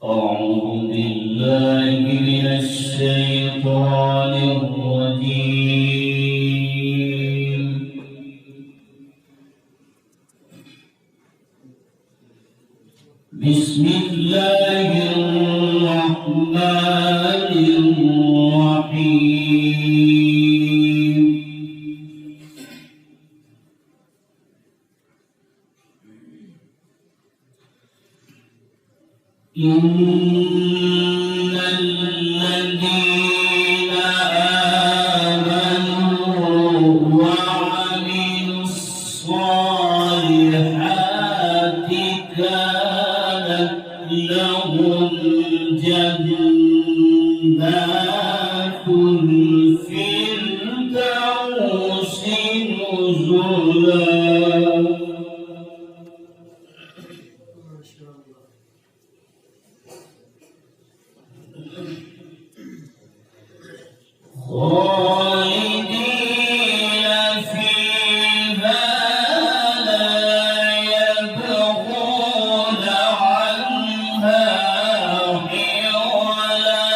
أعوذ بالله من الشيطان الرجيم. بسم الله الرحمن الرحيم. إن الذين آمنوا وعملوا الصالحات كانت لهم جنات الفردوس نزلا. خالدين فيها لا يبغون عنها حولا.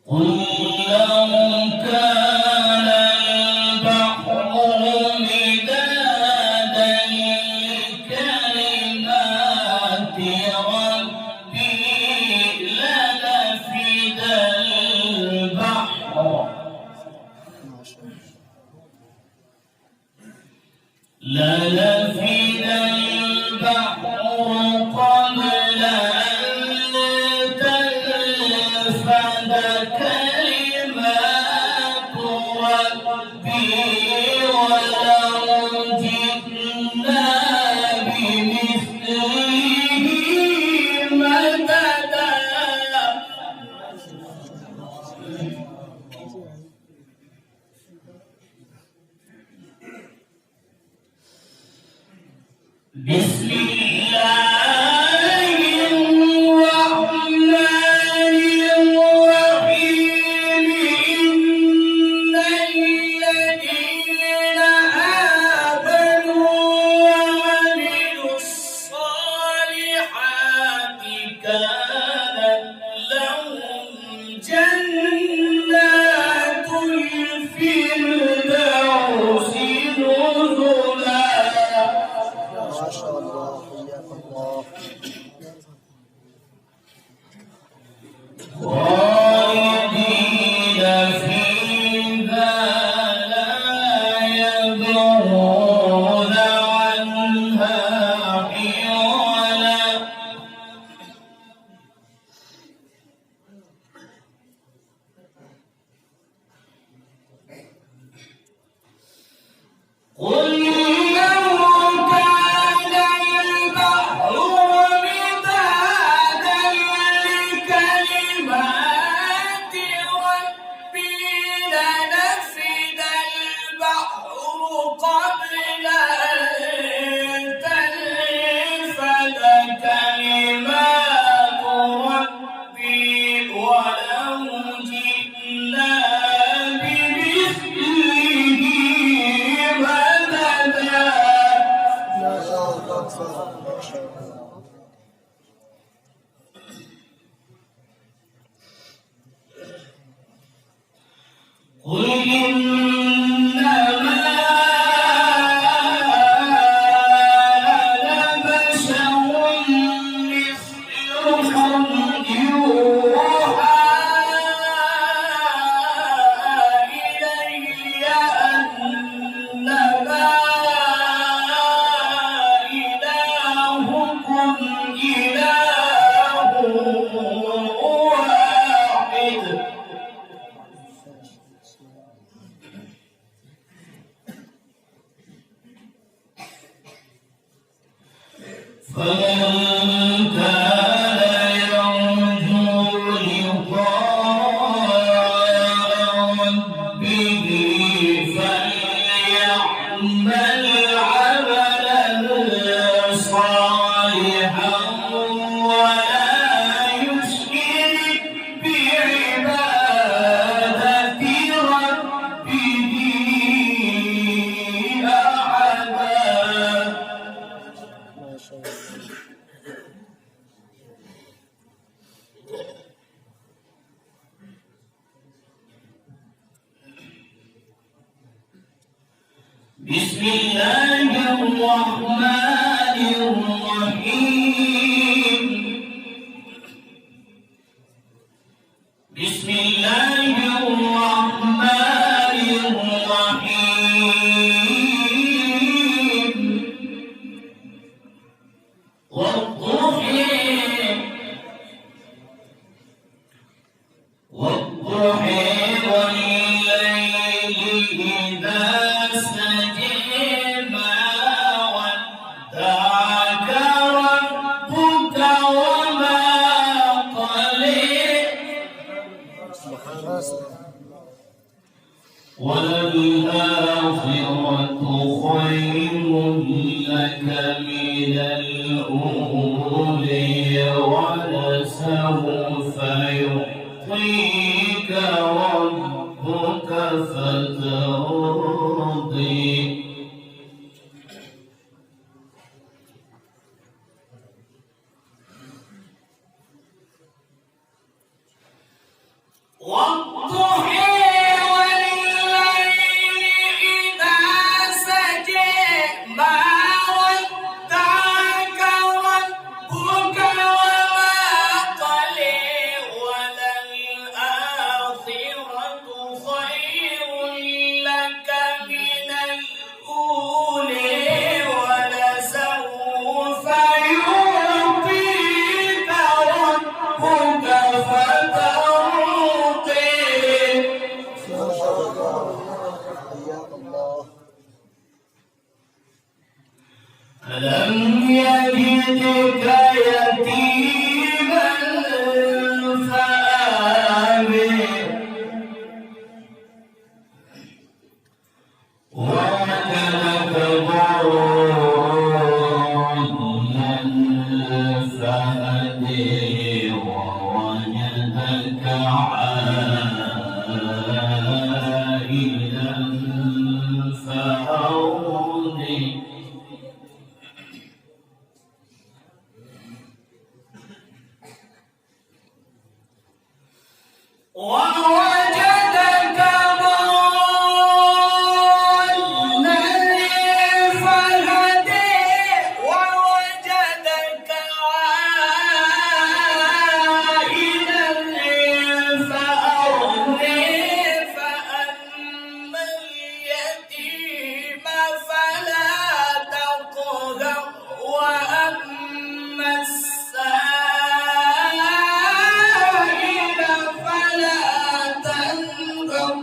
قل لو كان البحر مدادا لكلمات ربي لنفد البحر قبل أن تنفد كلمات ربي ولو جئنا بمثله مددا. بسم الله الرحمن الرحيم. إن الذين آمنوا وعملوا الصالحات كانت لهم جنات الفردوس نزلا. ما شاء الله، حياك الله. خالدين فيها لا يبغون عنها حولا. قل قل إنما أنا بشر مثلكم يوحى إلي أنما إلهكم إله واحد. فمن كان يرجو لقاء ربه فليعمل عملا صالحا ولا يشرك بعبادة ربه الله الرحمن الرحيم بسم الله الرحمن الرحيم والضحى والليل إذا سجى ما ودعك ربك وما قلى وللآخرة خير لك من الأولى ولسوف يعطيك ربك فترضي والضحى والليل إذا سجى ما ودعك ربك وما قلى وللآخرة خير لك من الأولى ولسوف يعطيك ربك فترضي حياك الله. ألم يجدك يتيما فآوى ووجدك ضالا فهدى ووجدك عائلا فأغنى ووجدك ضالا فهدى ووجدك عائلا فأغنى فأما اليتيم فلا تقهر وأما السائل فلا تنهر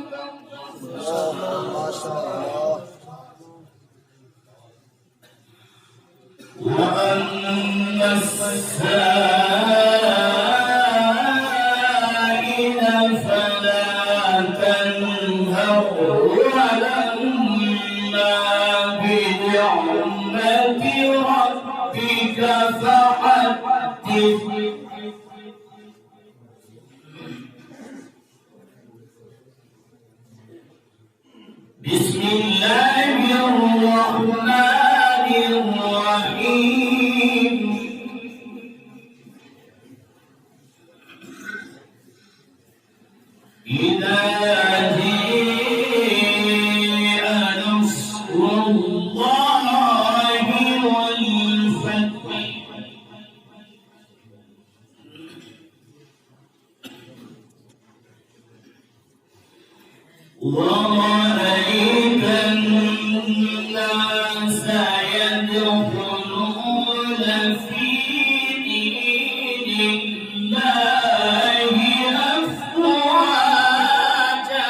ما شاء الله. وأما السائل فلا تنهر ولما بنعمة ربك فحدث بسم الله الرحمن الرحيم إذا جاء نصر الله والفتح ورأيت الناس يدخلون في دين الله أفواجا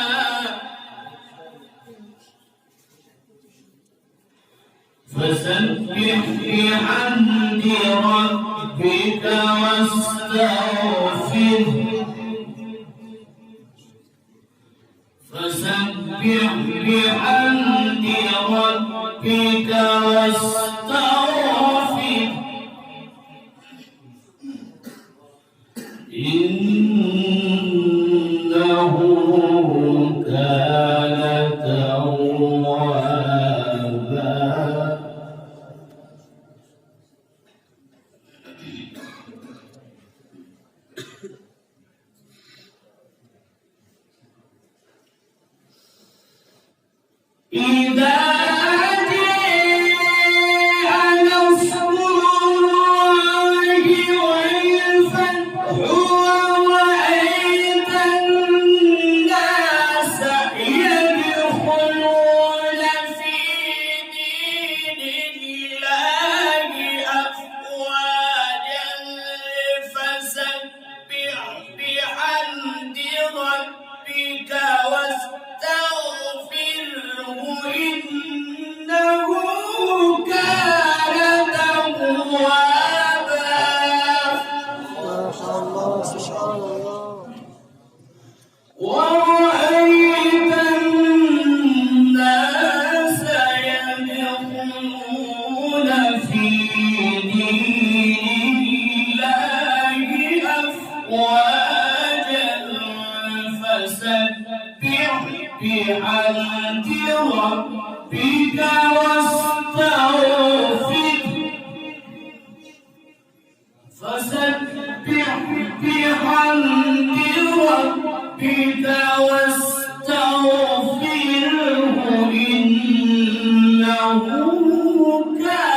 فسبح بحمد ربك واستغفره فسبح بحمد ربك واستغفره إنه كان توابا إذا كان